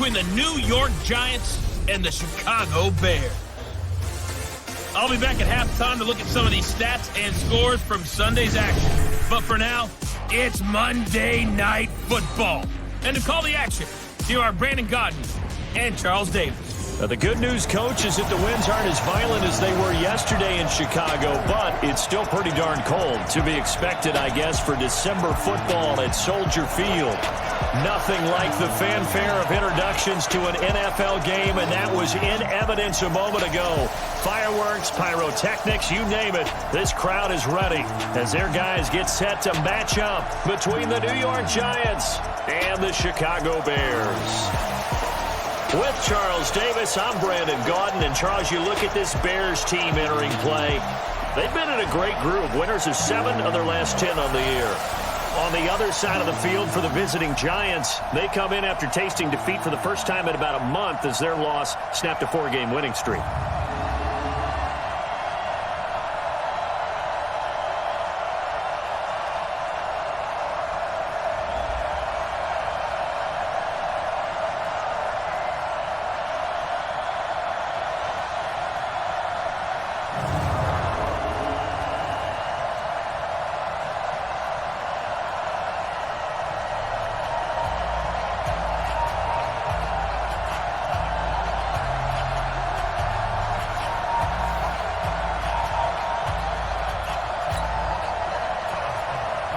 between the New York Giants and the Chicago Bears. I'll be back at halftime to look at some of these stats and scores from Sunday's action. But for now, it's Monday Night Football. And to call the action, here are Brandon Gaudin and Charles Davis. The good news, Coach, is that the winds aren't as violent as they were yesterday in Chicago, but it's still pretty darn cold. To be expected, I guess, for December football at Soldier Field. Nothing like the fanfare of introductions to an NFL game, and that was in evidence a moment ago. Fireworks, pyrotechnics, you name it. This crowd is ready as their guys get set to match up between the New York Giants and the Chicago Bears. With Charles Davis, I'm Brandon Gaudin. And Charles, you look at this Bears team entering play. They've been in a great group. Winners of 7 of their last 10 on the year. On the other side of the field for the visiting Giants, they come in after tasting defeat for the first time in about a month as their loss snapped a 4-game winning streak.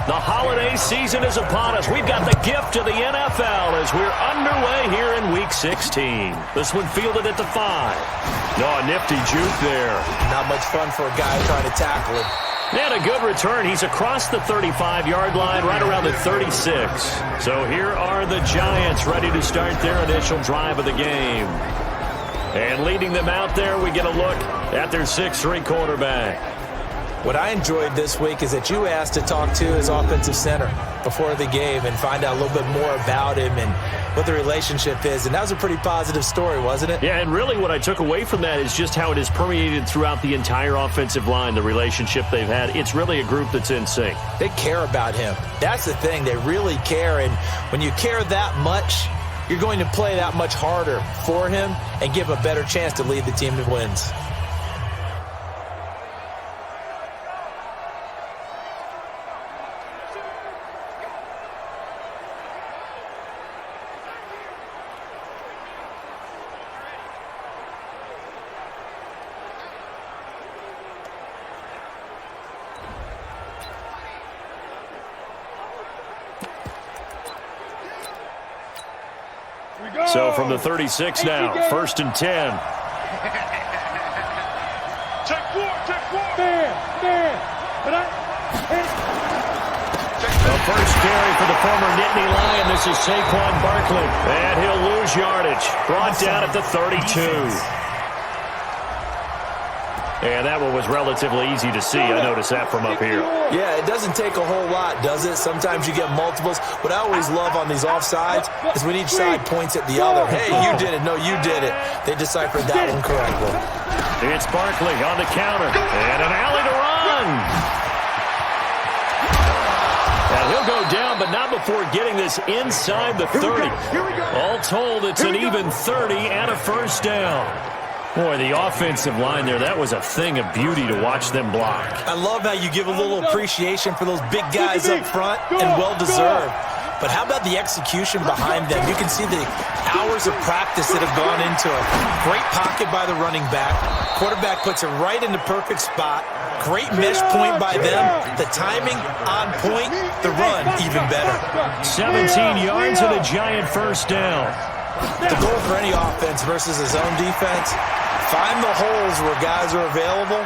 The holiday season is upon us. We've got the gift of the NFL as we're underway here in Week 16. This one fielded at the 5. Oh, nifty juke there. Not much fun for a guy trying to tackle it. And a good return. He's across the 35-yard line, right around the 36. So here are the Giants ready to start their initial drive of the game. And leading them out there, we get a look at their 6'3" quarterback. What I enjoyed this week is that you asked to talk to his offensive center before the game and find out a little bit more about him and what the relationship is. And that was a pretty positive story, wasn't it? Yeah, and really what I took away from that is just how it has permeated throughout the entire offensive line, the relationship they've had. It's really a group that's in sync. They care about him. That's the thing. They really care. And when you care that much, you're going to play that much harder for him and give him a better chance to lead the team to wins. So from the 36 now, 1st and 10. Check four. The first carry for the former Nittany Lion. This is Saquon Barkley. And he'll lose yardage. Brought down at the 32. And that one was relatively easy to see. I noticed that from up here. Yeah, it doesn't take a whole lot, does it? Sometimes you get multiples. What I always love on these offsides is when each side points at the other. Hey, you did it. No, you did it. They deciphered that one correctly. It's Barkley on the counter. And an alley to run. And he'll go down, but not before getting this inside the 30. All told, it's an even 30 and a first down. Boy, the offensive line there, that was a thing of beauty to watch them block. I love how you give a little appreciation for those big guys up front, and well-deserved. But how about the execution behind them? You can see the hours of practice that have gone into it. Great pocket by the running back. Quarterback puts it right in the perfect spot. Great mesh point by them. The timing on point. The run even better. 17 yards and a giant first down. The goal for any offense versus his own defense, find the holes where guys are available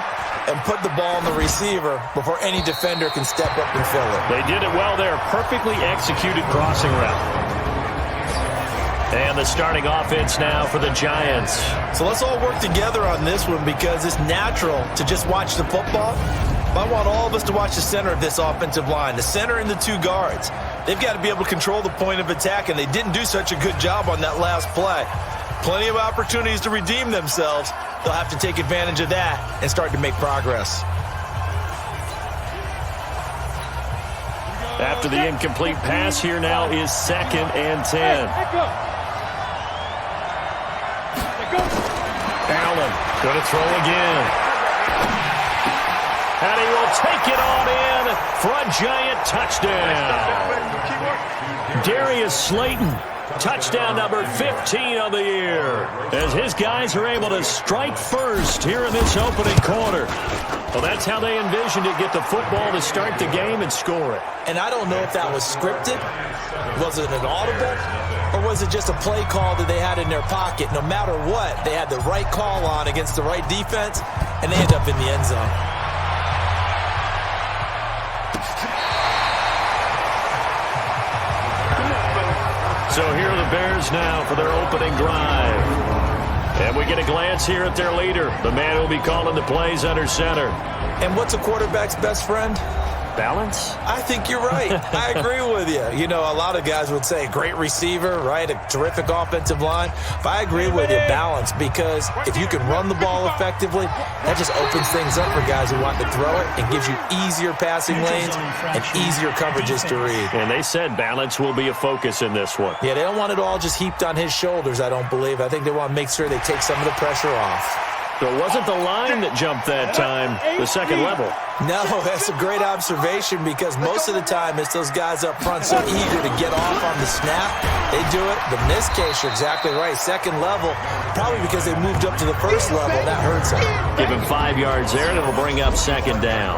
and put the ball on the receiver before any defender can step up and fill it. They did it well there. Perfectly executed crossing route. And the starting offense now for the Giants. So let's all work together on this one because it's natural to just watch the football. But I want all of us to watch the center of this offensive line, the center and the 2 guards. They've got to be able to control the point of attack, and they didn't do such a good job on that last play. Plenty of opportunities to redeem themselves. They'll have to take advantage of that and start to make progress. After the incomplete pass, here now is 2nd and 10. Allen going to throw again. And he will take it on in for a Giant touchdown. Darius Slayton, touchdown number 15 of the year, as his guys are able to strike first here in this opening quarter. Well, that's how they envisioned it, get the football to start the game and score it. And I don't know if that was scripted. Was it an audible? Or was it just a play call that they had in their pocket? No matter what, they had the right call on against the right defense, and they end up in the end zone. So here are the Bears now for their opening drive. And we get a glance here at their leader, the man who will be calling the plays under center. And what's a quarterback's best friend? Balance? I think you're right. I agree with you. You know, a lot of guys would say great receiver, right? A terrific offensive line. But I agree with you, balance, because if you can run the ball effectively, that just opens things up for guys who want to throw it and gives you easier passing lanes and easier coverages to read. And they said balance will be a focus in this one. Yeah, they don't want it all just heaped on his shoulders, I don't believe. I think they want to make sure they take some of the pressure off. So it wasn't the line that jumped that time, the second level. No, that's a great observation because most of the time it's those guys up front so eager to get off on the snap. They do it, but in this case, you're exactly right. Second level, probably because they moved up to the first level. That hurts them. Give him 5 yards there, and it'll bring up second down.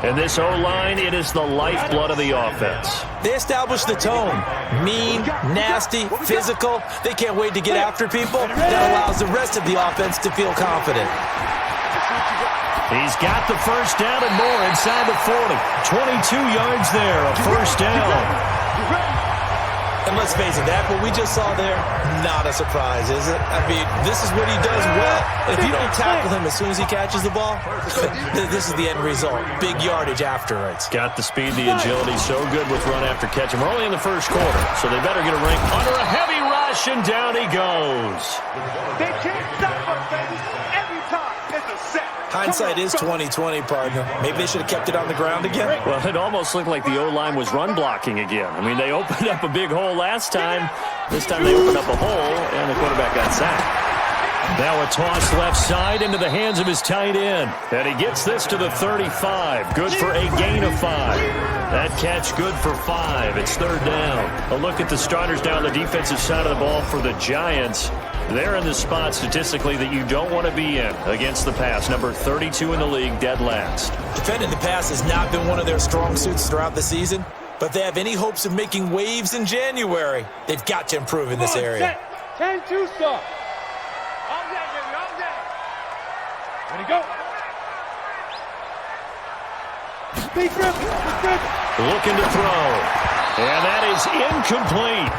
And this O-line, it is the lifeblood of the offense. They establish the tone. Mean, nasty, physical. They can't wait to get after people. That allows the rest of the offense to feel confident. He's got the first down and more inside the 40. 22 yards there, a first down. And let's face it, that what we just saw there, not a surprise, is it? I mean, this is what he does well. If you don't tackle him as soon as he catches the ball, this is the end result. Big yardage afterwards. Got the speed, the agility, so good with run after catch. And we're only in the first quarter, so they better get a ring under a heavy rush, and down he goes. They can't stop us, baby. Every time it's a set. Hindsight is 20/20, partner. Maybe they should have kept it on the ground again. Well, it almost looked like the O-line was run blocking again. I mean, they opened up a big hole last time. This time they opened up a hole, and the quarterback got sacked. Now a toss left side into the hands of his tight end. And he gets this to the 35. Good for a gain of 5. That catch good for 5. It's third down. A look at the starters down the defensive side of the ball for the Giants. They're in the spot statistically that you don't want to be in against the pass. Number 32 in the league, dead last. Defending the pass has not been one of their strong suits throughout the season, but if they have any hopes of making waves in January, they've got to improve in this area. 10-2 start. All day, baby, all day. Ready, go. Big grip, big grip. Looking to throw. And that is incomplete.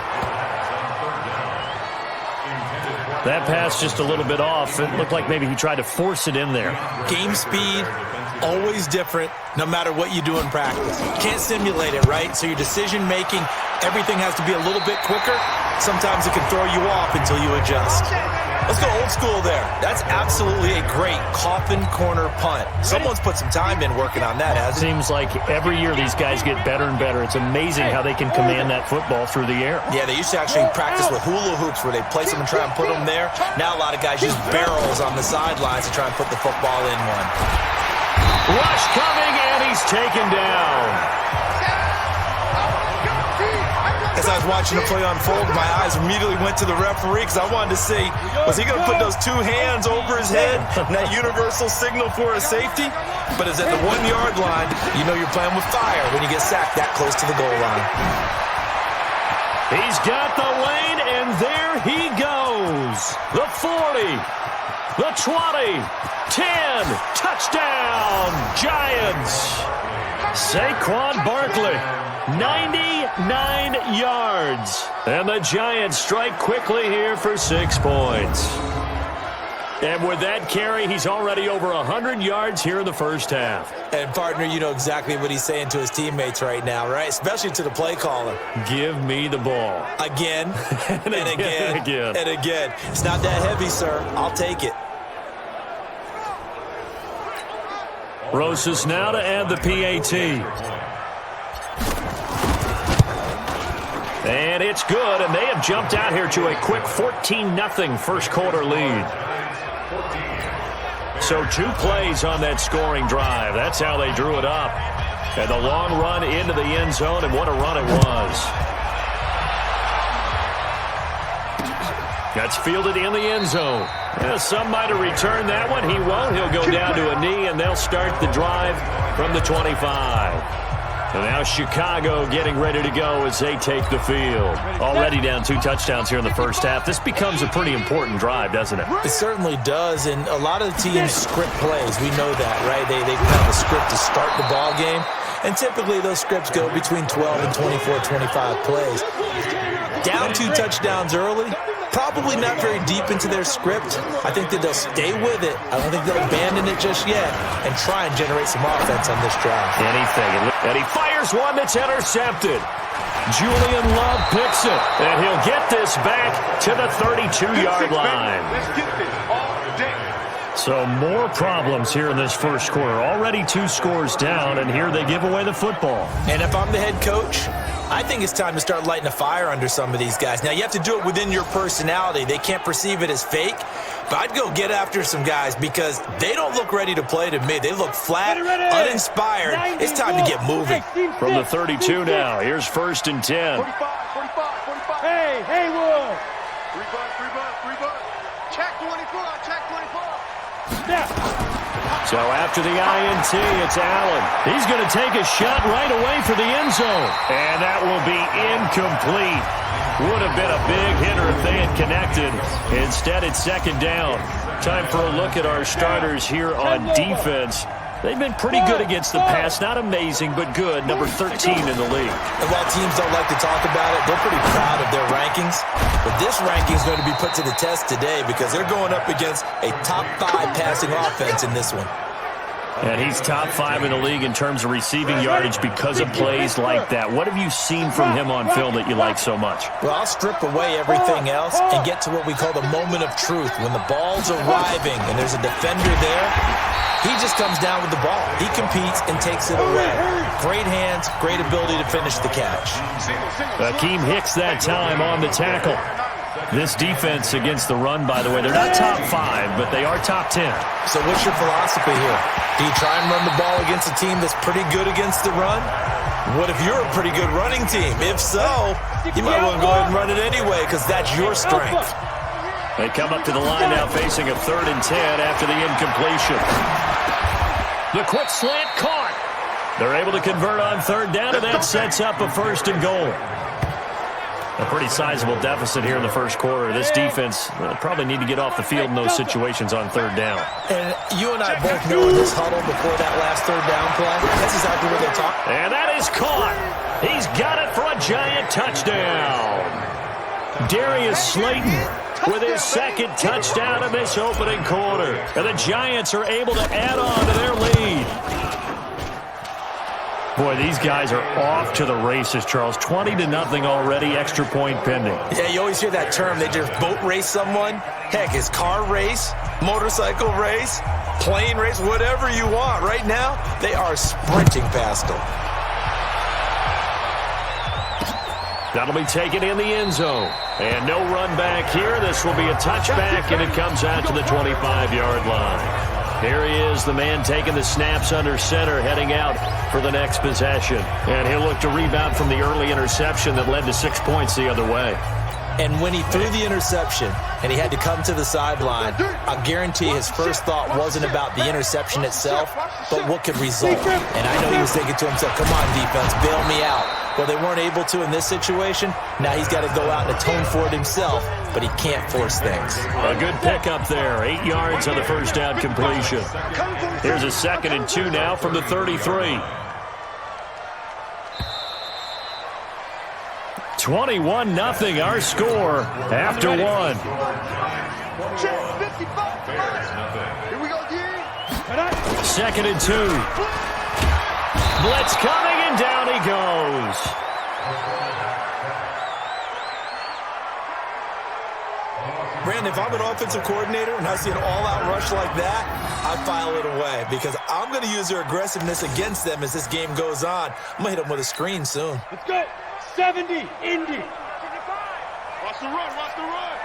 That pass just a little bit off. It looked like maybe he tried to force it in there. Game speed, always different, no matter what you do in practice. You can't simulate it, right? So your decision-making, everything has to be a little bit quicker. Sometimes it can throw you off until you adjust. Let's go old school there. That's absolutely a great coffin corner punt. Someone's put some time in working on that, hasn't it? Seems like every year these guys get better and better. It's amazing how they can command that football through the air. Yeah, they used to actually practice with hula hoops where they place them and try and put them there. Now a lot of guys use barrels on the sidelines to try and put the football in one. Rush coming, and he's taken down. As I was watching the play unfold, my eyes immediately went to the referee because I wanted to see, was he going to put those two hands over his head and that universal signal for a safety? But it's at the 1 yard line. You know you're playing with fire when you get sacked that close to the goal line. He's got the lane, and there he goes. The 40, the 20, 10, touchdown, Giants. Saquon Barkley, 99 yards. And the Giants strike quickly here for 6 points. And with that carry, he's already over 100 yards here in the first half. And, partner, you know exactly what he's saying to his teammates right now, right? Especially to the play caller. Give me the ball. Again, and again, and again. and again. It's not that heavy, sir. I'll take it. Rosas now to add the PAT. And it's good, and they have jumped out here to a quick 14-0 first quarter lead. So 2 plays on that scoring drive. That's how they drew it up. And the long run into the end zone, and what a run it was. That's fielded in the end zone. Some might have returned that one. He won't. He'll go down to a knee, and they'll start the drive from the 25. And now Chicago getting ready to go as they take the field. Already down 2 touchdowns here in the first half. This becomes a pretty important drive, doesn't it? It certainly does, and a lot of the teams script plays. We know that, right? They have a script to start the ball game, and typically those scripts go between 12 and 24, 25 plays. Down 2 touchdowns early, probably not very deep into their script. I think that they'll stay with it. I don't think they'll abandon it just yet and try and generate some offense on this drive. Anything. And he fires one that's intercepted. Julian Love picks it, and he'll get this back to the 32-yard line. Let's get this all day. So more problems here in this first quarter. Already 2 scores down, and here they give away the football. And if I'm the head coach, I think it's time to start lighting a fire under some of these guys. Now, you have to do it within your personality. They can't perceive it as fake, but I'd go get after some guys because they don't look ready to play to me. They look flat, uninspired. It's time to get moving. From the 32 now, here's 1st and 10. 45. Hey, Haywood. 3 bucks. Check 24. So after the INT, it's Allen. He's going to take a shot right away for the end zone. And that will be incomplete. Would have been a big hitter if they had connected. Instead, it's 2nd down. Time for a look at our starters here on defense. They've been pretty good against the pass. Not amazing, but good. Number 13 in the league. And while teams don't like to talk about it, they're pretty proud of their rankings. But this ranking is going to be put to the test today because they're going up against a top 5 passing offense in this one. And he's top 5 in the league in terms of receiving yardage because of plays like that. What have you seen from him on film that you like so much? Well, I'll strip away everything else and get to what we call the moment of truth. When the ball's arriving and there's a defender there, he just comes down with the ball. He competes and takes it away. Great hands, great ability to finish the catch. Akeem Hicks that time on the tackle. This defense against the run, by the way, they're not top 5, but they are top 10. So what's your philosophy here? Do you try and run the ball against a team that's pretty good against the run? What if you're a pretty good running team? If so, you might want to go ahead and run it anyway because that's your strength. They come up to the line now facing a 3rd and 10 after the incompletion. The quick slant caught. They're able to convert on 3rd down, and that sets up a 1st and goal. A pretty sizable deficit here in the first quarter. This defense probably need to get off the field in those situations on 3rd down. And you and I both know in this huddle before that last 3rd down play, that's exactly what they're talking. And that is caught. He's got it for a giant touchdown. Darius Slayton with his 2nd touchdown in this opening quarter. And the Giants are able to add on to their lead. Boy, these guys are off to the races, Charles. 20-0 already, extra point pending. Yeah, you always hear that term. They just boat race someone. Heck, it's car race, motorcycle race, plane race, whatever you want. Right now, they are sprinting past them. That'll be taken in the end zone. And no run back here. This will be a touchback, and it comes out to the 25-yard line. Here he is, the man taking the snaps under center, heading out for the next possession. And he'll look to rebound from the early interception that led to 6 points the other way. And when he threw the interception and he had to come to the sideline, I guarantee his first thought wasn't about the interception itself, but what could result. And I know he was thinking to himself, come on, defense, bail me out. Well, they weren't able to in this situation. Now he's got to go out and atone for it himself, but he can't force things. A good pickup there. 8 yards on the first down completion. Here's a 2nd and 2 now from the 33. 21-0 our score after 1. Here we go, D. 2nd and 2. Blitz coming, and down he goes. Brandon, if I'm an offensive coordinator and I see an all-out rush like that, I file it away because I'm going to use their aggressiveness against them as this game goes on. I'm going to hit them with a screen soon. Let's go. 70, Indy. Watch the run, watch the run.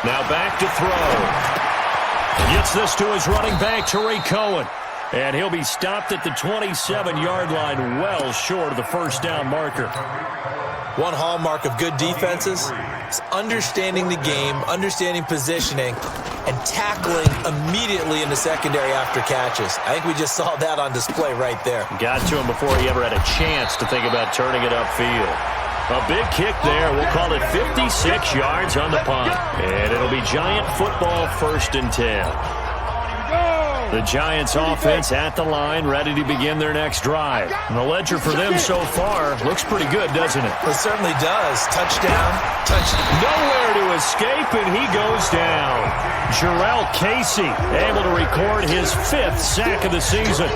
Now back to throw. Gets this to his running back, Tariq Cohen. And he'll be stopped at the 27-yard line, well short of the first down marker. One hallmark of good defenses is understanding the game, understanding positioning, and tackling immediately in the secondary after catches. I think we just saw that on display right there. Got to him before he ever had a chance to think about turning it upfield. A big kick there. We'll call it 56 yards on the punt. And it'll be Giant football, 1st and 10. The Giants offense at the line, ready to begin their next drive. And the ledger for them so far looks pretty good, doesn't it? It certainly does. Touchdown, touchdown. Nowhere to escape, and he goes down. Jurrell Casey able to record his 5th sack of the season.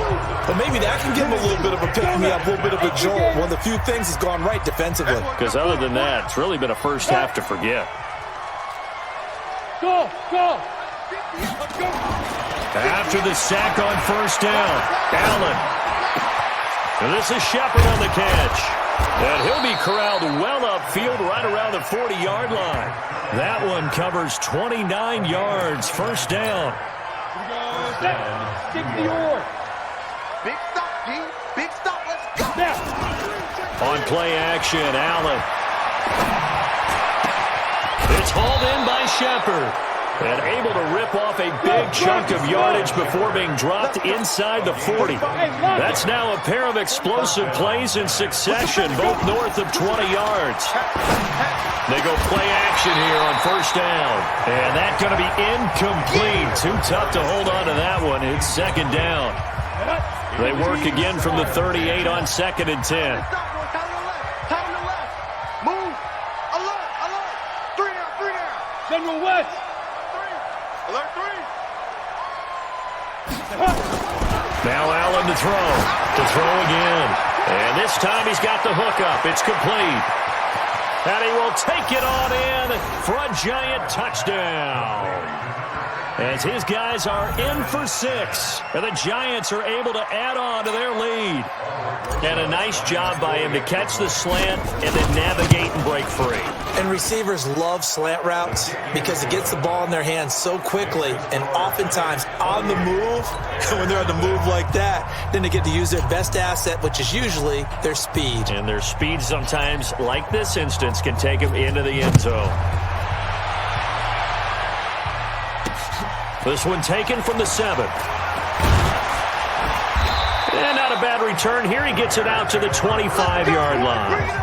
But maybe that can give him a little bit of a pick-me-up, a little bit of a jolt. One of the few things has gone right defensively. Because other than that, it's really been a first half to forget. Go, go. After the sack on 1st down, Allen. And this is Shepard on the catch. And he'll be corralled well upfield right around the 40-yard line. That one covers 29 yards, 1st down. 60 yards. Big stop, G. Big stop. Let's go. Now. On play action, Allen. It's hauled in by Shepard. And able to rip off a big chunk of yardage before being dropped inside the 40. That's now a pair of explosive plays in succession, both north of 20 yards. They go play action here on 1st down. And that's going to be incomplete. Too tough to hold on to that one. It's 2nd down. They work again from the 38 on 2nd and 10. Move. Alert, alert. 3 down. General West. Alert 3. Now Allen to throw again. And this time he's got the hook up. It's complete. And he will take it on in for a Giant touchdown. As his guys are in for 6. And the Giants are able to add on to their lead. And a nice job by him to catch the slant and then navigate and break free. And receivers love slant routes because it gets the ball in their hands so quickly and oftentimes on the move. And when they're on the move like that, then they get to use their best asset, which is usually their speed. And their speed sometimes, like this instance, can take them into the end zone. This one taken from the 7. And not a bad return here. He gets it out to the 25-yard line.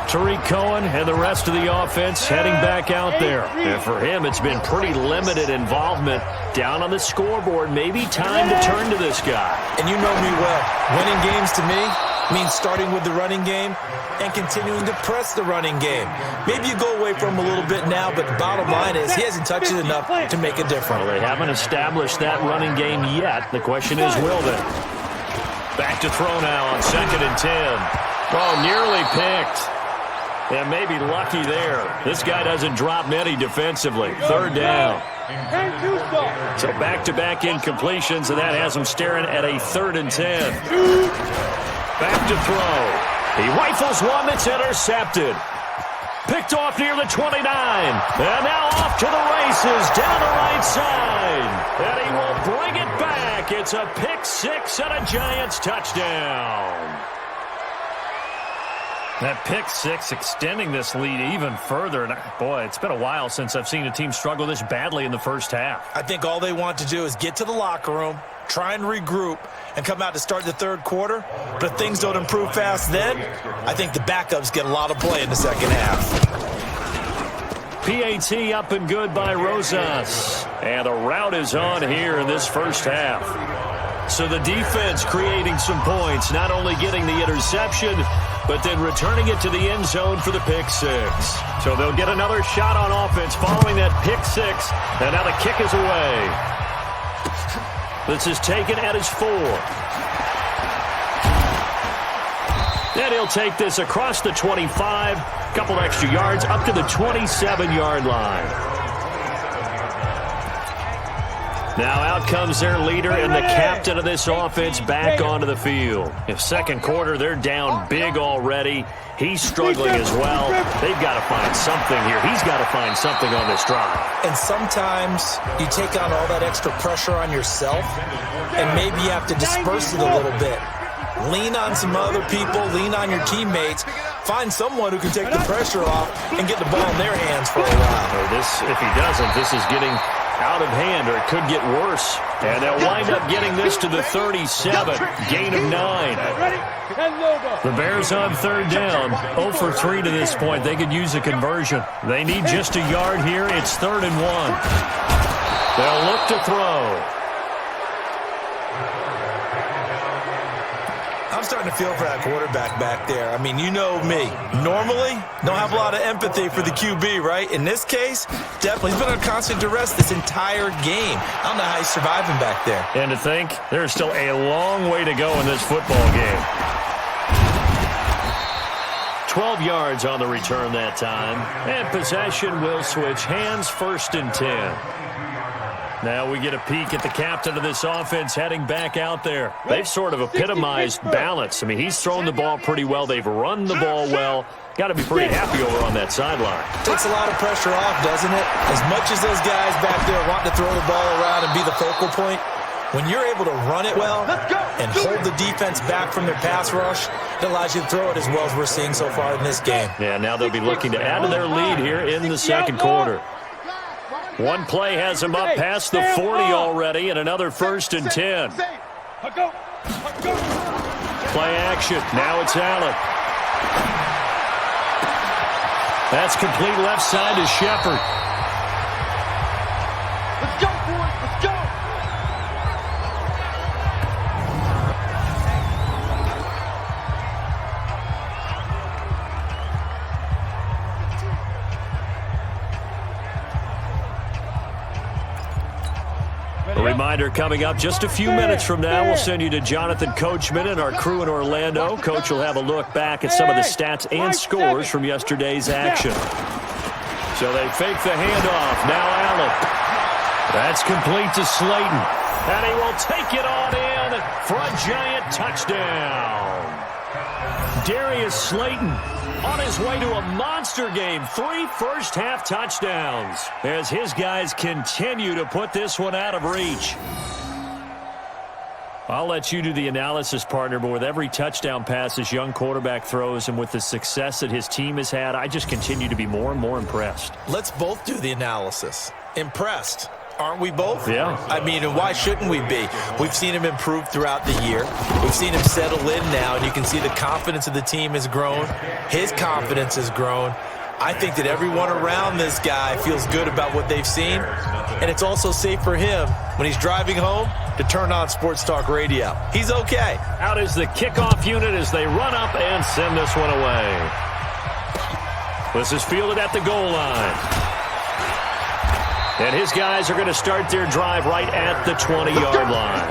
Tariq Cohen and the rest of the offense heading back out there. And for him, it's been pretty limited involvement down on the scoreboard. Maybe time to turn to this guy. And you know me well. Winning games to me means starting with the running game and continuing to press the running game. Maybe you go away from him a little bit now, but the bottom line is he hasn't touched it enough to make a difference. Well, they haven't established that running game yet. The question is, will they? Back to throw now on 2nd and 10. Oh, nearly picked. And maybe lucky there. This guy doesn't drop many defensively. 3rd down. So back-to-back incompletions, and that has him staring at a 3rd and 10. Back to throw. He rifles one that's intercepted. Picked off near the 29. And now off to the races down the right side. And he will bring it back. It's a pick 6 and a Giants touchdown. That pick 6 extending this lead even further. And boy, it's been a while since I've seen a team struggle this badly in the first half. I think all they want to do is get to the locker room, try and regroup, and come out to start the 3rd quarter. But if things don't improve fast then, I think the backups get a lot of play in the 2nd half. PAT up and good by Rosas. And the route is on here in this first half. So the defense creating some points, not only getting the interception, but then returning it to the end zone for the pick 6. So they'll get another shot on offense following that pick 6. And now the kick is away. This is taken at his 4. And he'll take this across the 25. Couple extra yards up to the 27-yard line. Now out comes their leader and the captain of this offense back onto the field. In second quarter, they're down big already. He's struggling as well. They've got to find something here. He's got to find something on this drive. And sometimes you take on all that extra pressure on yourself, and maybe you have to disperse it a little bit. Lean on some other people, lean on your teammates. Find someone who can take the pressure off and get the ball in their hands for a while. Or this, if he doesn't, this is getting out of hand, or it could get worse. And they'll wind up getting this to the 37, gain of 9. The Bears on third down, 0 for 3 to this point. They could use a conversion. They need just a yard here. It's 3rd and 1. They'll look to throw. I'm starting to feel for that quarterback back there. I mean, you know me. Normally, don't have a lot of empathy for the QB, right? In this case, definitely. He's been under constant duress this entire game. I don't know how he's surviving back there. And to think, there's still a long way to go in this football game. 12 yards on the return that time. And possession will switch hands, 1st and 10. Now we get a peek at the captain of this offense heading back out there. They've sort of epitomized balance. I mean, he's thrown the ball pretty well. They've run the ball well. Got to be pretty happy over on that sideline. Takes a lot of pressure off, doesn't it? As much as those guys back there want to throw the ball around and be the focal point, when you're able to run it well and hold the defense back from their pass rush, it allows you to throw it as well as we're seeing so far in this game. Yeah, now they'll be looking to add to their lead here in the second quarter. One play has him up past the 40 already, and another 1st and 10. Play action. Now it's Allen. That's complete left side to Shepard. Let's go, boys. Let's go. A reminder coming up just a few minutes from now, we'll send you to Jonathan Coachman and our crew in Orlando. Coach will have a look back at some of the stats and scores from yesterday's action. So they fake the handoff. Now Allen. That's complete to Slayton. And he will take it on in for a giant touchdown. Darius Slayton on his way to a monster game. 3 first-half touchdowns as his guys continue to put this one out of reach. I'll let you do the analysis, partner, but with every touchdown pass this young quarterback throws and with the success that his team has had, I just continue to be more and more impressed. Let's both do the analysis. Impressed. Aren't we both? Yeah. I mean, and why shouldn't we be? We've seen him improve throughout the year. We've seen him settle in now, and you can see the confidence of the team has grown. His confidence has grown. I think that everyone around this guy feels good about what they've seen, and it's also safe for him when he's driving home to turn on Sports Talk Radio. He's okay. Out is the kickoff unit as they run up and send this one away. This is fielded at the goal line. And his guys are going to start their drive right at the 20-yard line.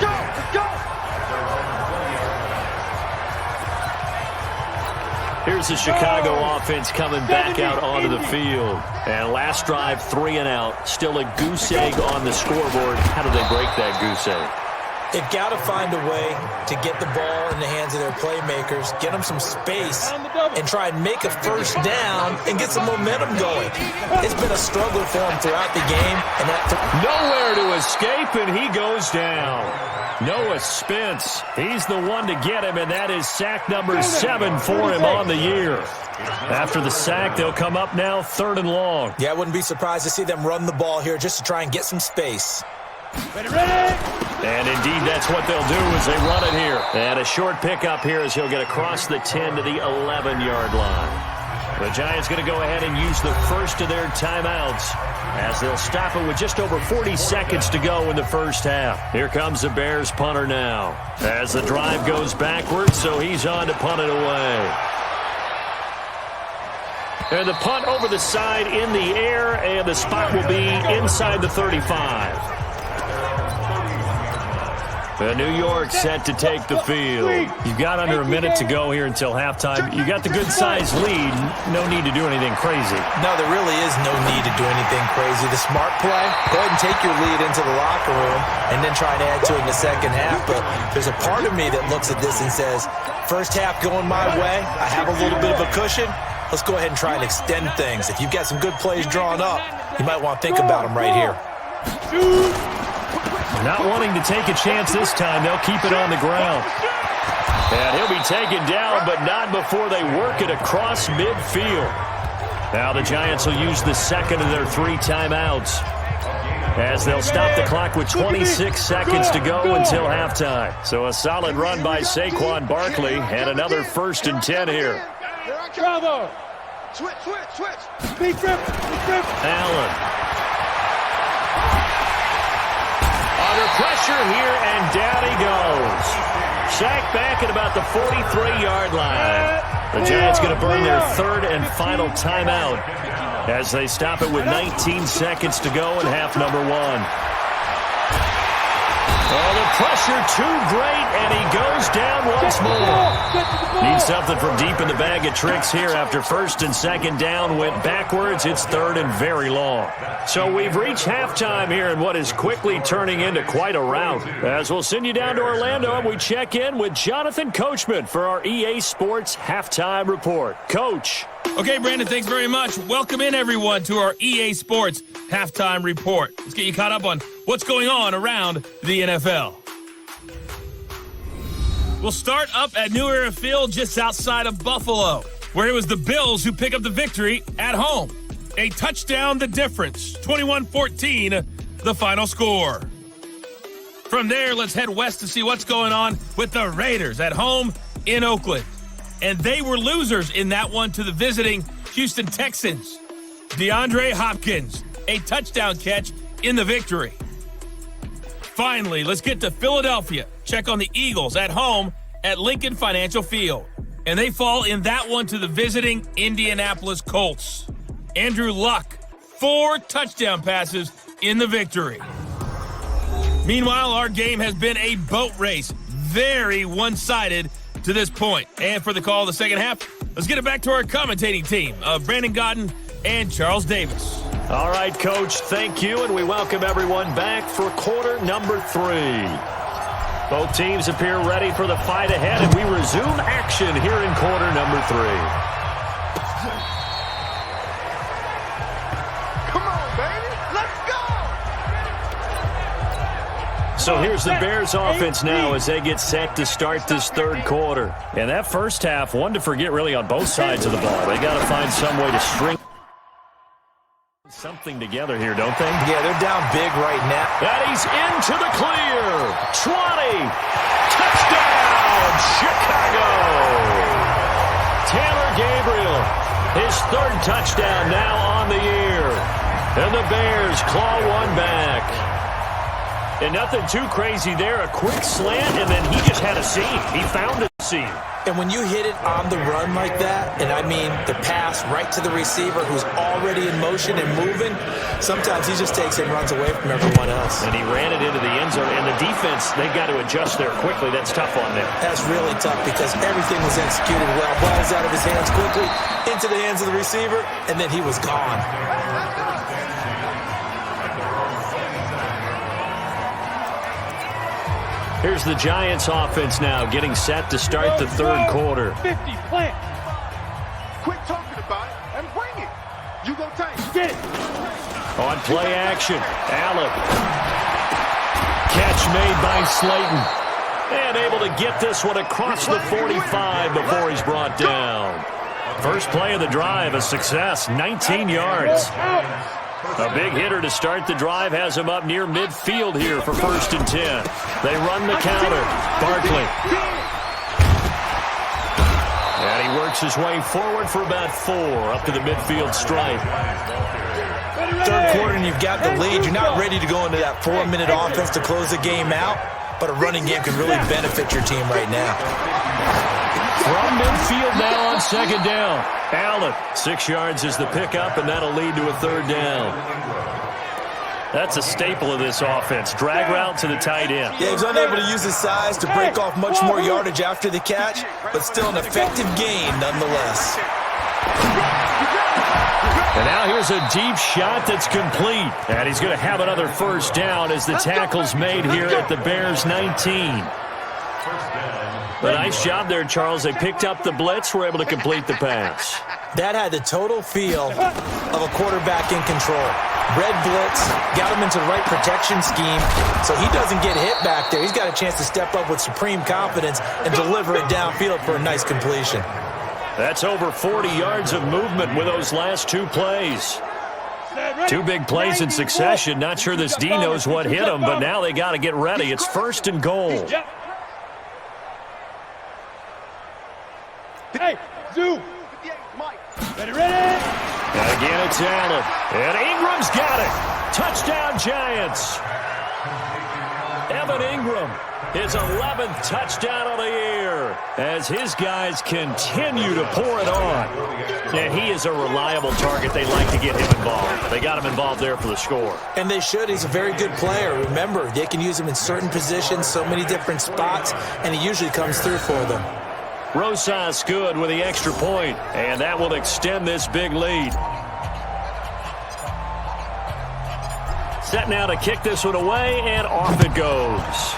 Here's the Chicago offense coming back out onto the field. And last drive, 3 and out. Still a goose egg on the scoreboard. How do they break that goose egg? They've got to find a way to get the ball in the hands of their playmakers, get them some space, and try and make a first down and get some momentum going. It's been a struggle for them throughout the game. And nowhere to escape, and he goes down. Noah Spence, he's the one to get him, and that is sack number 7 for him on the year. After the sack, they'll come up now 3rd and long. Yeah, I wouldn't be surprised to see them run the ball here just to try and get some space. Ready. And indeed, that's what they'll do as they run it here. And a short pickup here as he'll get across the 10 to the 11-yard line. The Giants going to go ahead and use the first of their timeouts as they'll stop it with just over 40 seconds to go in the first half. Here comes the Bears punter now as the drive goes backwards, so he's on to punt it away. And the punt over the side in the air, and the spot will be inside the 35. The New York set to take the field. You've got under a minute to go here until halftime. You got the good-sized lead. No need to do anything crazy. No, there really is no need to do anything crazy. The smart play, go ahead and take your lead into the locker room and then try to add to it in the second half. But there's a part of me that looks at this and says, first half going my way, I have a little bit of a cushion. Let's go ahead and try and extend things. If you've got some good plays drawn up, you might want to think about them right here. Not wanting to take a chance this time, they'll keep it on the ground. And he'll be taken down, but not before they work it across midfield. Now the Giants will use the second of their 3 timeouts, as they'll stop the clock with 26 seconds to go until halftime. So a solid run by Saquon Barkley, and another 1st and 10 here. Bravo. Switch. Big trip. Allen. Under pressure here, and down he goes. Sacked back at about the 43-yard line. The Giants going to burn their 3rd and final timeout as they stop it with 19 seconds to go in half number 1. Oh, the pressure too great, and he goes down once more. Needs something from deep in the bag of tricks here after 1st and 2nd down went backwards. It's 3rd and very long. So we've reached halftime here in what is quickly turning into quite a rout. As we'll send you down to Orlando, and we check in with Jonathan Coachman for our EA Sports Halftime Report. Coach. Okay, Brandon, thanks very much. Welcome in, everyone, to our EA Sports Halftime Report. Let's get you caught up on what's going on around the NFL. We'll start up at New Era Field just outside of Buffalo, where it was the Bills who pick up the victory at home. A touchdown the difference, 21-14, the final score. From there, let's head west to see what's going on with the Raiders at home in Oakland. And they were losers in that one to the visiting Houston Texans. DeAndre Hopkins, a touchdown catch in the victory. Finally, let's get to Philadelphia. Check on the Eagles at home at Lincoln Financial Field. And they fall in that one to the visiting Indianapolis Colts. Andrew Luck, 4 touchdown passes in the victory. Meanwhile, our game has been a boat race. Very one-sided to this point. And for the call of the second half, let's get it back to our commentating team of Brandon Godden and Charles Davis. All right, Coach, thank you, and we welcome everyone back for quarter number 3. Both teams appear ready for the fight ahead, and we resume action here in quarter number 3. Come on, baby. Let's go. So here's the Bears offense now as they get set to start this 3rd quarter. And that first half, one to forget really on both sides of the ball. They got to find some way to string something together here, don't they? Yeah, they're down big right now. And he's into the clear. 20. Touchdown, Chicago. Taylor Gabriel, his 3rd touchdown now on the year. And the Bears claw one back. And nothing too crazy there. A quick slant, and then he just had a seam. He found a seam. And when you hit it on the run like that, and I mean the pass right to the receiver who's already in motion and moving, sometimes he just takes it and runs away from everyone else. And he ran it into the end zone, and the defense, they've got to adjust there quickly. That's tough on them. That's really tough because everything was executed well. Ball was out of his hands quickly, into the hands of the receiver, and then he was gone. Here's the Giants offense now getting set to start the 3rd quarter. 50, plant. Quit talking about it and bring it. You gonna take it. Get it. On play action, Allen. Catch made by Slayton. And able to get this one across the 45 before he's brought down. First play of the drive, a success, 19 yards. A big hitter to start the drive has him up near midfield here for 1st and 10. They run the counter. Barkley. And he works his way forward for about 4 up to the midfield stripe. 3rd quarter and you've got the lead. You're not ready to go into that 4-minute offense to close the game out, but a running game can really benefit your team right now. From midfield now on 2nd down. Allen, 6 yards is the pickup, and that'll lead to a 3rd down. That's a staple of this offense. Drag route to the tight end. Yeah, he's unable to use his size to break off much more yardage after the catch, but still an effective gain nonetheless. And now here's a deep shot that's complete. And he's going to have another first down as the tackle's made here at the Bears' 19. A nice job there, Charles. They picked up the blitz, were able to complete the pass. That had the total feel of a quarterback in control. Red blitz, got him into the right protection scheme, so he doesn't get hit back there. He's got a chance to step up with supreme confidence and deliver it downfield for a nice completion. That's over 40 yards of movement with those last two plays. Two big plays in succession. Not sure this D knows what hit him, but now they got to get ready. It's 1st and goal. Hey, Zoo. Ready. And again, it's Allen. And Ingram's got it. Touchdown, Giants. Evan Ingram, his 11th touchdown of the year, as his guys continue to pour it on. And he is a reliable target. They like to get him involved. They got him involved there for the score. And they should. He's a very good player. Remember, they can use him in certain positions, so many different spots, and he usually comes through for them. Rosas good with the extra point, and that will extend this big lead. Set now to kick this one away, and off it goes.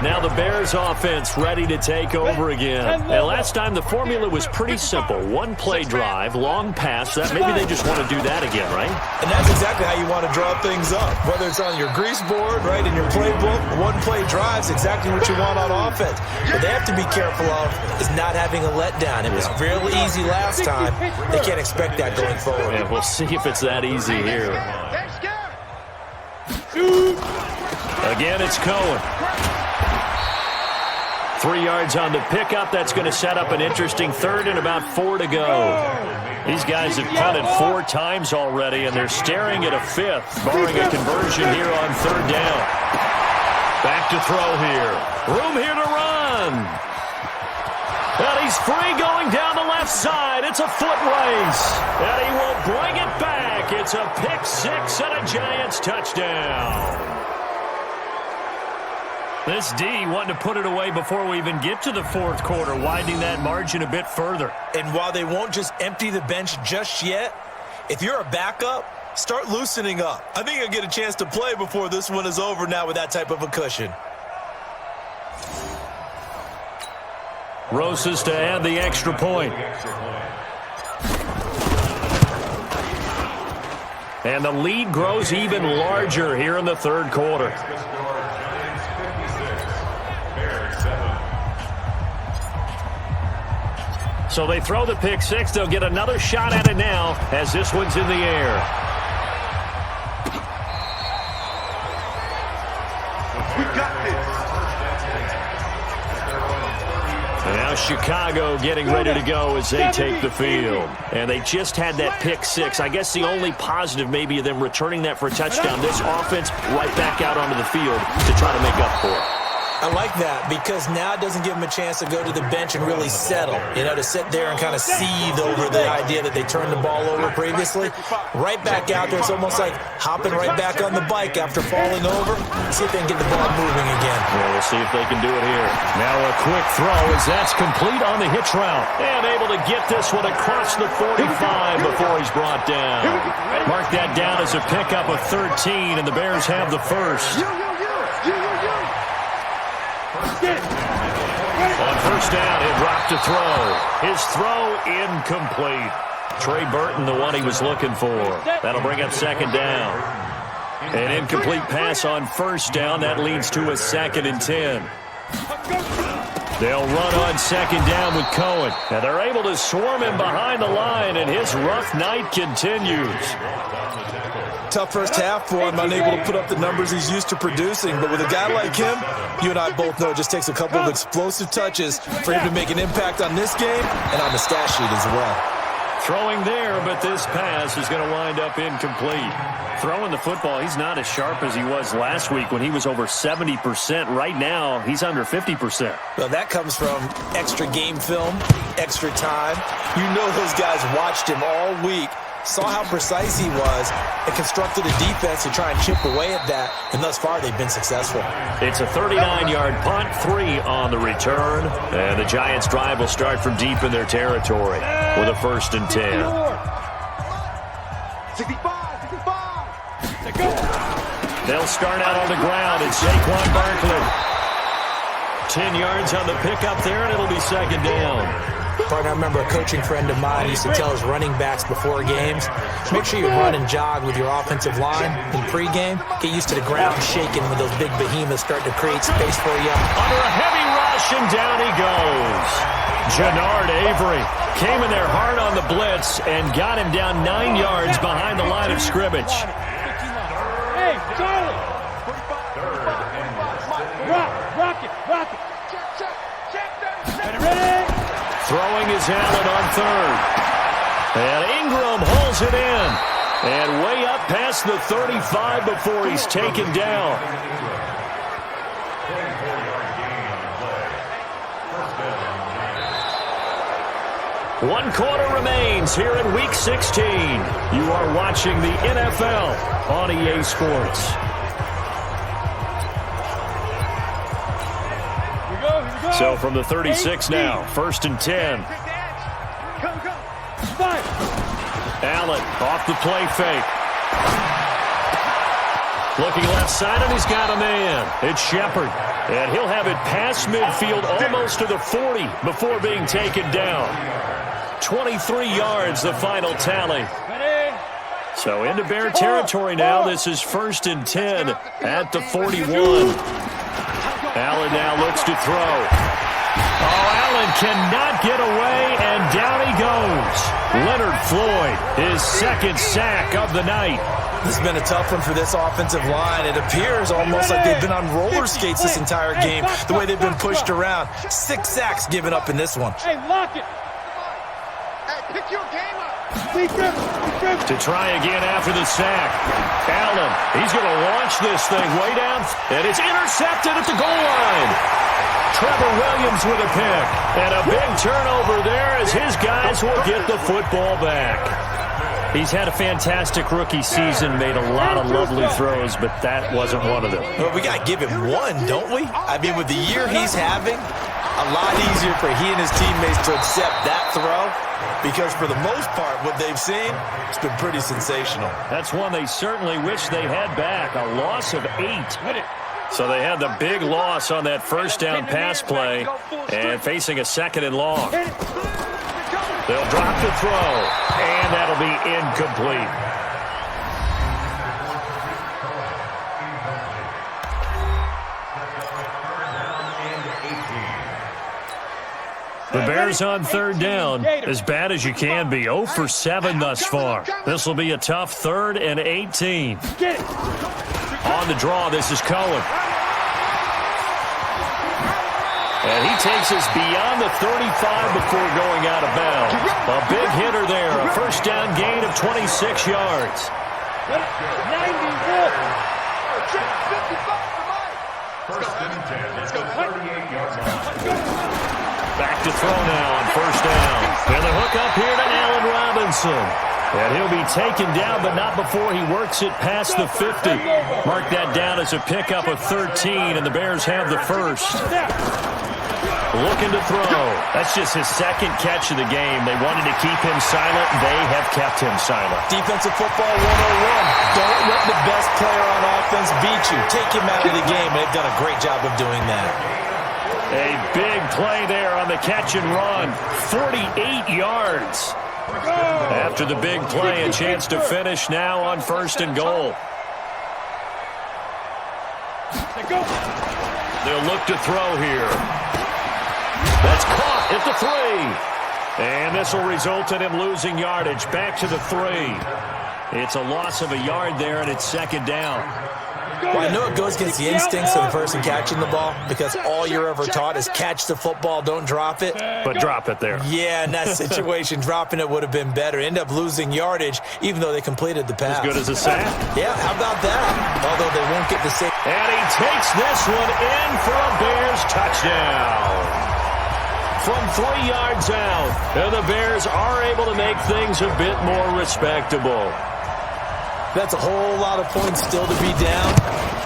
Now the Bears offense ready to take over again. And last time the formula was pretty simple. One play drive, long pass. That maybe they just want to do that again, right? And that's exactly how you want to draw things up. Whether it's on your grease board, right, in your playbook, one play drive's exactly what you want on offense. What they have to be careful of is not having a letdown. It was real easy last time. They can't expect that going forward. And we'll see if it's that easy here. Again, it's Cohen. 3 yards on the pickup. That's going to set up an interesting 3rd and about 4 to go. These guys have punted 4 times already, and they're staring at a 5th, barring a conversion here on 3rd down. Back to throw here. Room here to run. And he's free going down the left side. It's a foot race. And he will bring it back. It's a pick 6 and a Giants touchdown. This D wanting to put it away before we even get to the 4th quarter, widening that margin a bit further. And while they won't just empty the bench just yet, if you're a backup, start loosening up. I think you'll get a chance to play before this one is over now with that type of a cushion. Rosas to add the extra point. And the lead grows even larger here in the 3rd quarter. So they throw the pick 6. They'll get another shot at it now as this one's in the air. We got this. And now Chicago getting ready to go as they take the field. And they just had that pick 6. I guess the only positive maybe of them returning that for a touchdown. This offense right back out onto the field to try to make up for it. I like that because now it doesn't give them a chance to go to the bench and really settle, to sit there and kind of seethe over the idea that they turned the ball over previously. Right back out there, it's almost like hopping right back on the bike after falling over. See if they can get the ball moving again. Well, we'll see if they can do it here. Now a quick throw as that's complete on the hitch route. And able to get this one across the 45 before he's brought down. Mark that down as a pickup of 13, and the Bears have the first. On 1st down, he'll drop to throw. His throw incomplete. Trey Burton, the one he was looking for. That'll bring up 2nd down. An incomplete pass on 1st down. That leads to a 2nd and 10. They'll run on 2nd down with Cohen. And they're able to swarm him behind the line, and his rough night continues. Tough first half for him, unable to put up the numbers he's used to producing. But with a guy like him, you and I both know it just takes a couple of explosive touches for him to make an impact on this game and on the stat sheet as well. Throwing there, but this pass is going to wind up incomplete. throwing the football, he's not as sharp as he was last week when he was over 70%. Right now, he's under 50%. Well, that comes from extra game film, extra time. You know those guys watched him all week, saw how precise he was, and constructed a defense to try and chip away at that, and thus far they've been successful. It's a 39-yard punt, 3 on the return, and the Giants' drive will start from deep in their territory with a 1st and 10. 65, 65. They'll start out on the ground. It's Saquon Barkley. 10 yards on the pickup there, and it'll be 2nd down. Partner, I remember a coaching friend of mine used to tell his running backs before games, make sure you run and jog with your offensive line in pregame. Get used to the ground shaking when those big behemoths start to create space for you. Under a heavy rush, and down he goes. Jannard Avery came in there hard on the blitz and got him down 9 yards behind the line of scrimmage. Hey, Charlie! Rock it! Ready? Throwing is Allen on 3rd. And Ingram hauls it in. And way up past the 35 before he's taken down. One quarter remains here in Week 16. You are watching the NFL on EA Sports. So from the 36 now, 1st and 10. Allen off the play fake. Looking left side, and he's got a man. It's Shepard. And he'll have it past midfield almost to the 40 before being taken down. 23 yards, the final tally. So into Bear territory now. This is 1st and 10 at the 41. Allen now looks to throw. Oh, Allen cannot get away, and down he goes. Leonard Floyd, his 2nd sack of the night. This has been a tough one for this offensive line. It appears almost like they've been on roller skates this entire game, the way they've been pushed around. 6 sacks given up in this one. Hey, lock it. Hey, pick your game up. To try again after the sack. Allen, he's going to launch this thing way down, and it's intercepted at the goal line. Trevor Williams with a pick, and a big turnover there as his guys will get the football back. He's had a fantastic rookie season, made a lot of lovely throws, but that wasn't one of them. Well, we got to give him one, don't we? I mean, with the year he's having, a lot easier for he and his teammates to accept that throw, because for the most part, what they've seen, it's been pretty sensational. That's one they certainly wish they had back, a loss of 8. So they had the big loss on that 1st down pass play and facing a 2nd and long. They'll drop the throw, and that'll be incomplete. The Bears on 3rd down, as bad as you can be, 0 for 7 thus far. This will be a tough 3rd and 18. On the draw, this is Cohen. And he takes us beyond the 35 before going out of bounds. A big hitter there, a 1st down gain of 26 yards. 91. Back to throw now on 1st down. And the hook up here to Allen Robinson. And he'll be taken down, but not before he works it past the 50. Mark that down as a pickup of 13, and the Bears have the 1st. Looking to throw. That's just his 2nd catch of the game. They wanted to keep him silent. They have kept him silent. Defensive football 101. Don't let the best player on offense beat you. Take him out of the game. They've done a great job of doing that. A big play there on the catch and run. 48 yards. After the big play, a chance to finish now on 1st and goal. They'll look to throw here. That's caught at the 3. And this will result in him losing yardage. Back to the 3. It's a loss of a yard there, and it's 2nd down. Well, I know it goes against the instincts of the person catching the ball because all you're ever taught is catch the football, don't drop it. But drop it there. Yeah, in that situation, dropping it would have been better. End up losing yardage, even though they completed the pass. As good as a sack? Yeah, how about that? Although they won't get the same. And he takes this one in for a Bears touchdown. From 3 yards out, and the Bears are able to make things a bit more respectable. That's a whole lot of points still to be down.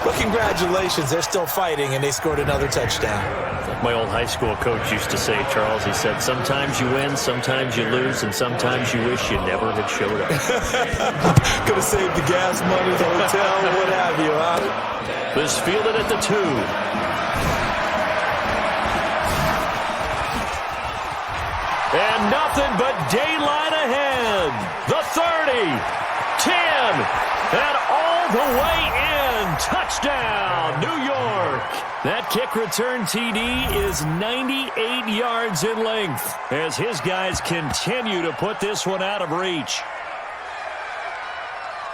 But congratulations, they're still fighting, and they scored another touchdown. Like my old high school coach used to say, Charles, he said, sometimes you win, sometimes you lose, and sometimes you wish you never had showed up. Could have saved the gas money, the hotel, what have you, huh? This fielded at the 2. And nothing but daylight ahead. The 30, 10, and all the way in. Touchdown, New York. That kick return TD is 98 yards in length as his guys continue to put this one out of reach.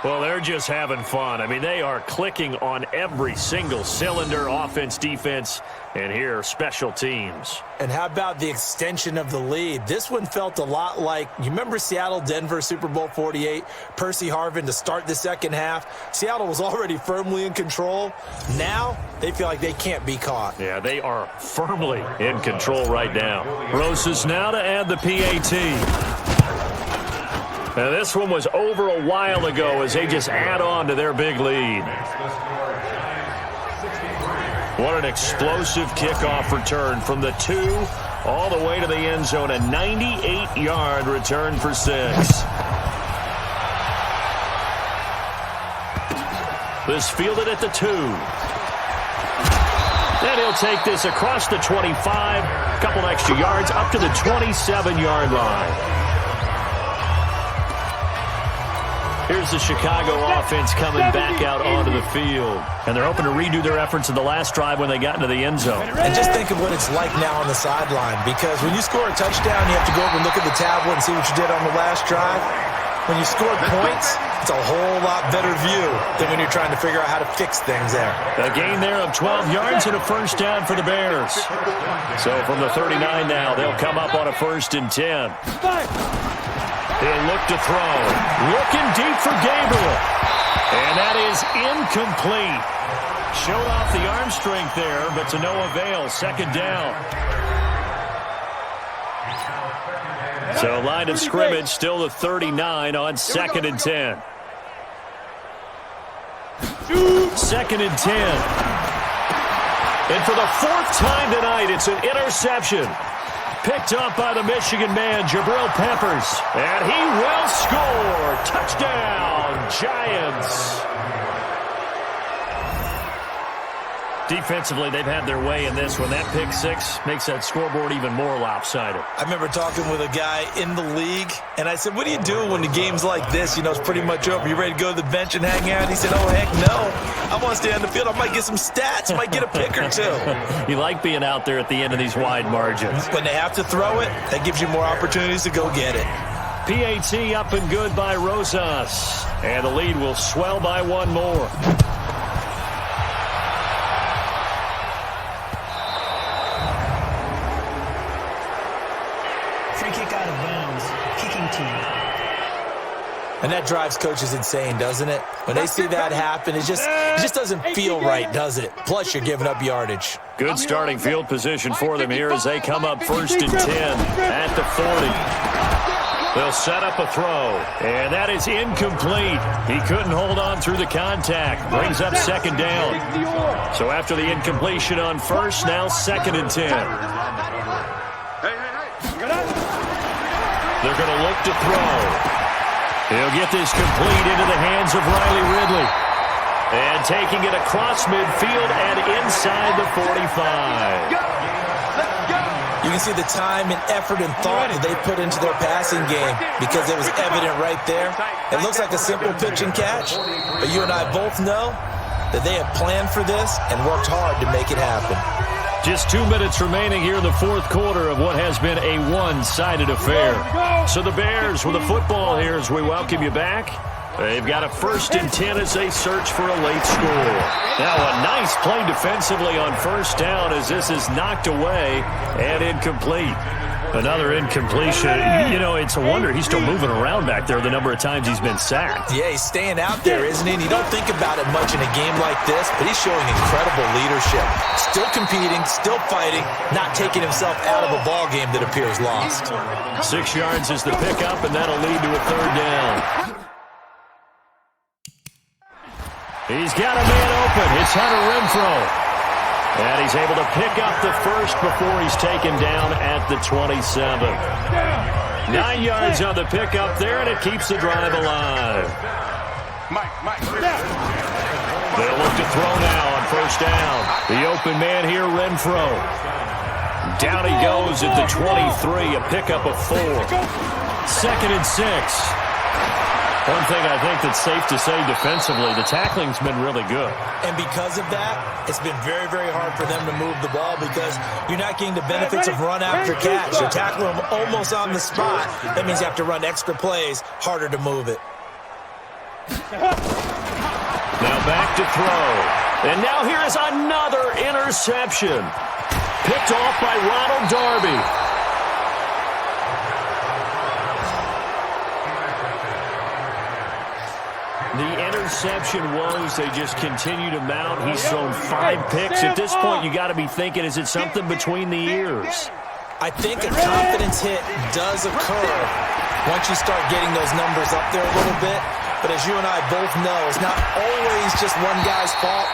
Well, they're just having fun. I mean, they are clicking on every single cylinder, offense, defense, and here, special teams. And how about the extension of the lead? This one felt a lot like, you remember Seattle-Denver Super Bowl 48? Percy Harvin to start the second half. Seattle was already firmly in control. Now, they feel like they can't be caught. Yeah, they are firmly in control right now. Rosas now to add the PAT. Now, this one was over a while ago as they just add on to their big lead. What an explosive kickoff return from the 2 all the way to the end zone. A 98-yard return for 6. This fielded at the 2. And he'll take this across the 25. A couple extra yards up to the 27-yard line. Here's the Chicago offense coming back out onto the field. And they're hoping to redo their efforts in the last drive when they got into the end zone. And just think of what it's like now on the sideline, because when you score a touchdown, you have to go over and look at the tablet and see what you did on the last drive. When you score points, it's a whole lot better view than when you're trying to figure out how to fix things there. A gain there of 12 yards and a first down for the Bears. So from the 39 now, they'll come up on a 1st and 10. He'll look to throw. Looking deep for Gabriel. And that is incomplete. Showed off the arm strength there, but to no avail. 2nd down. So line of scrimmage still the 39 on 2nd and 10. 2nd and 10. And for the 4th time tonight, it's an interception. Picked up by the Michigan man, Jabril Peppers. And he will score. Touchdown, Giants. Defensively, they've had their way in this one. That pick 6 makes that scoreboard even more lopsided. I remember talking with a guy in the league, and I said, what do you do when the game's like this? You know, it's pretty much over. You ready to go to the bench and hang out? He said, oh, heck no. I want to stay on the field. I might get some stats. Might get a pick or 2. You like being out there at the end of these wide margins. When they have to throw it, that gives you more opportunities to go get it. PAT up and good by Rosas. And the lead will swell by 1 more. And that drives coaches insane, doesn't it? When they see that happen, it just doesn't feel right, does it? Plus, you're giving up yardage. Good starting field position for them here as they come up 1st and 10 at the 40. They'll set up a throw, and that is incomplete. He couldn't hold on through the contact. Brings up 2nd down. So after the incompletion on 1st, now 2nd and 10. They're going to look to throw. He'll get this complete into the hands of Riley Ridley. And taking it across midfield and inside the 45. You can see the time and effort and thought that they put into their passing game because it was evident right there. It looks like a simple pitch and catch, but you and I both know that they have planned for this and worked hard to make it happen. Just 2 minutes remaining here in the 4th quarter of what has been a one-sided affair. So the Bears with the football here as we welcome you back. They've got a 1st and 10 as they search for a late score. Now a nice play defensively on 1st down as this is knocked away and incomplete. Another incompletion. You know, it's a wonder he's still moving around back there the number of times he's been sacked. Yeah, he's staying out there, isn't he? And you don't think about it much in a game like this, but he's showing incredible leadership. Still competing, still fighting, not taking himself out of a ball game that appears lost. 6 yards is the pickup, and that'll lead to a 3rd down. He's got a man open. It's Hunter Renfrow. And he's able to pick up the 1st before he's taken down at the 27. 9 yards on the pickup there, and it keeps the drive alive. Mike. They'll look to throw now on 1st down. The open man here, Renfrow. Down he goes at the 23, a pickup of 4. 2nd and 6. One thing I think that's safe to say defensively, the tackling's been really good. And because of that, it's been very, very hard for them to move the ball because you're not getting the benefits of run after catch. You're tackling them almost on the spot. That means you have to run extra plays, harder to move it. Now back to throw. And now here is another interception. Picked off by Ronald Darby. The interception was they just continue to mount. He's thrown 5 picks. At this point, you got to be thinking, is it something between the ears? I think a confidence hit does occur once you start getting those numbers up there a little bit. But as you and I both know, it's not always just one guy's fault.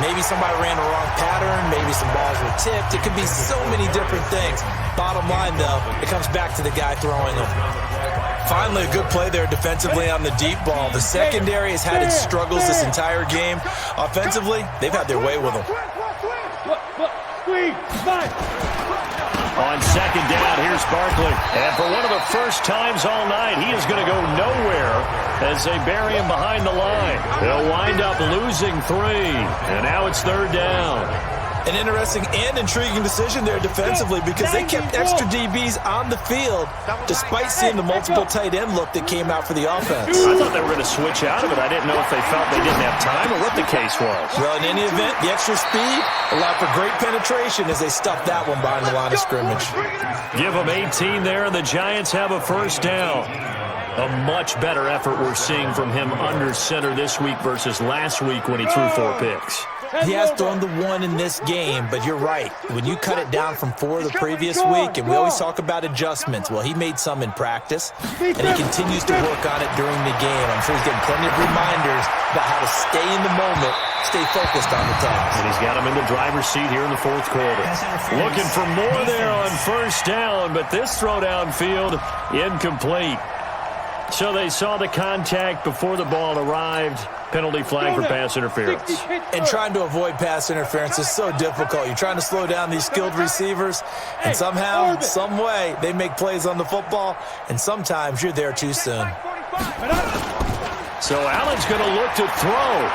Maybe somebody ran a wrong pattern. Maybe some balls were tipped. It could be so many different things. Bottom line, though, it comes back to the guy throwing them. Finally, a good play there defensively on the deep ball. The secondary has had its struggles this entire game. Offensively, they've had their way with them. On 2nd down, here's Barkley. And for one of the first times all night, he is going to go nowhere as they bury him behind the line. They'll wind up losing 3. And now it's 3rd down. An interesting and intriguing decision there defensively because they kept extra DBs on the field despite seeing the multiple tight end look that came out for the offense. I thought they were going to switch out of it. I didn't know if they felt they didn't have time or what the case was. Well, in any event, the extra speed allowed for great penetration as they stuffed that one behind the line of scrimmage. Give them 18 there, and the Giants have a 1st down. A much better effort we're seeing from him under center this week versus last week when he threw 4 picks. He has thrown the 1 in this game, but you're right. When you cut it down from 4 the previous week, and we always talk about adjustments, well, he made some in practice, and he continues to work on it during the game. I'm sure he's getting plenty of reminders about how to stay in the moment, stay focused on the task. And he's got him in the driver's seat here in the 4th quarter. Looking for more there on 1st down, but this throw downfield incomplete. So they saw the contact before the ball arrived. Penalty flag for pass interference. And trying to avoid pass interference is so difficult. You're trying to slow down these skilled receivers, and somehow, some way, they make plays on the football, and sometimes you're there too soon. So Allen's going to look to throw.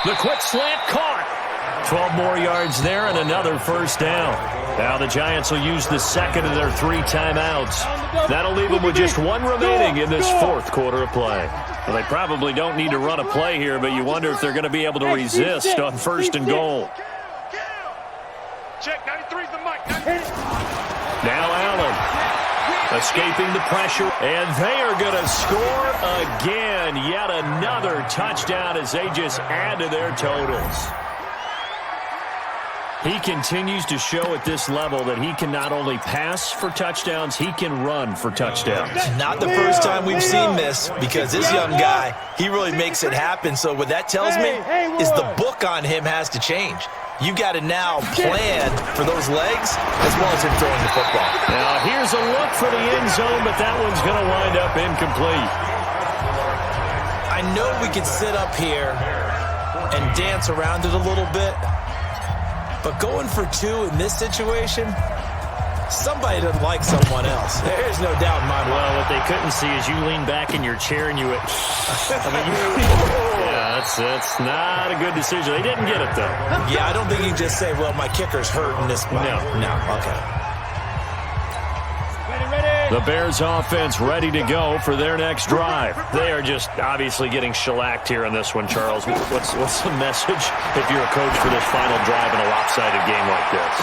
The quick slant caught. 12 more yards there and another 1st down. Now the Giants will use the 2nd of their 3 timeouts. That'll leave them with just 1 remaining in this 4th quarter of play. Well, they probably don't need to run a play here, but you wonder if they're going to be able to resist on 1st and goal. Check, 93's the mic. Now Allen escaping the pressure, and they are going to score again. Yet another touchdown as they just add to their totals. He continues to show at this level that he can not only pass for touchdowns, he can run for touchdowns. Not the first time we've seen this because this young guy, he really makes it happen. So what that tells me is the book on him has to change. You got to now plan for those legs as well as him throwing the football. Now here's a look for the end zone, but that one's going to wind up incomplete. I know we could sit up here and dance around it a little bit, but going for 2 in this situation, somebody doesn't like someone else. There's no doubt in my mind. Well, what they couldn't see is you lean back in your chair and you went, yeah, that's not a good decision. They didn't get it, though. Yeah, I don't think you can just say, well, my kicker's hurt in this spot. No. Okay. Ready. The Bears offense ready to go for their next drive. They are just obviously getting shellacked here in this one, Charles. What's the message if you're a coach for this final drive in a lopsided game like this?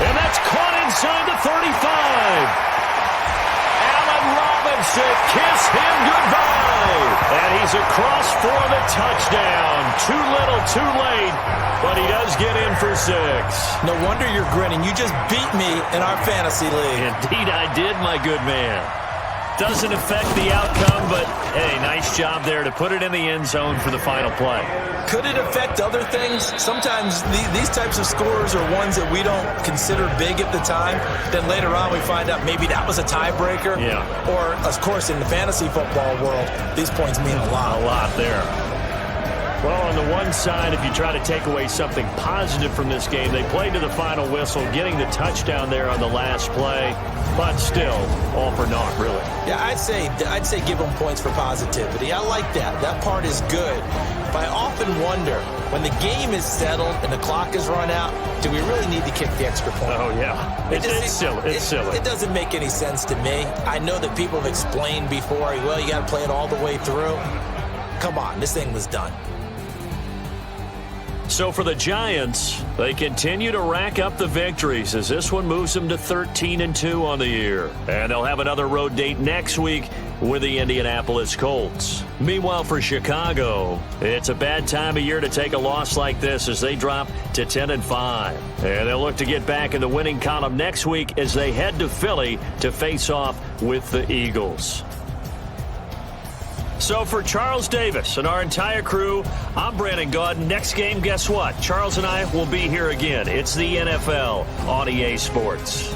And that's caught inside the 35. Allen Robinson, kiss him goodbye. And he's across for the touchdown. Too little, too late, but he does get in for 6. No wonder you're grinning. You just beat me in our fantasy league. Indeed I did, my good man. Doesn't affect the outcome, but, hey, nice job there to put it in the end zone for the final play. Could it affect other things? Sometimes these types of scores are ones that we don't consider big at the time. Then later on we find out maybe that was a tiebreaker. Yeah. Or, of course, in the fantasy football world, these points mean a lot. A lot there. Well, on the one side, if you try to take away something positive from this game, they played to the final whistle, getting the touchdown there on the last play, but still, all for naught, really. Yeah, I'd say give them points for positivity. I like that. That part is good. But I often wonder, when the game is settled and the clock is run out, do we really need to kick the extra point? Oh, yeah. It's silly. It's silly. It doesn't make any sense to me. I know that people have explained before, well, you got to play it all the way through. Come on, this thing was done. So for the Giants, they continue to rack up the victories as this one moves them to 13-2 on the year. And they'll have another road date next week with the Indianapolis Colts. Meanwhile, for Chicago, it's a bad time of year to take a loss like this as they drop to 10-5. And they'll look to get back in the winning column next week as they head to Philly to face off with the Eagles. So for Charles Davis and our entire crew, I'm Brandon Gaudin. Next game, guess what? Charles and I will be here again. It's the NFL on EA Sports.